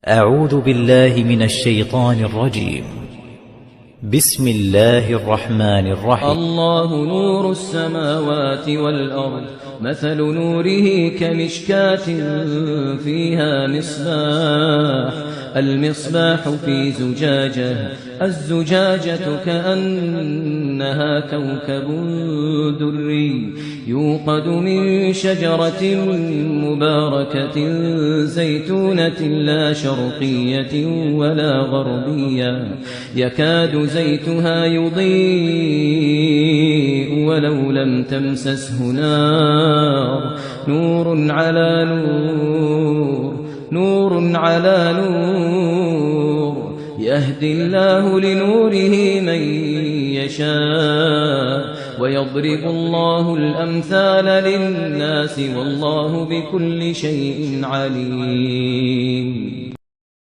أعوذ بالله من الشيطان الرجيم. بسم الله الرحمن الرحيم. الله نور السماوات والأرض، مثل نوره كمشكاة فيها مصباح، المصباح في زجاجة، الزجاجة كأنها كوكب دري يوقد من شجرة مباركة زيتونة لا شرقية ولا غربية، يكاد زيتها يضيء ولو لم تمسسه نار، نور على نور، نور على نور، يهدي الله لنوره من يشاء ويضرب الله الأمثال للناس والله بكل شيء عليم.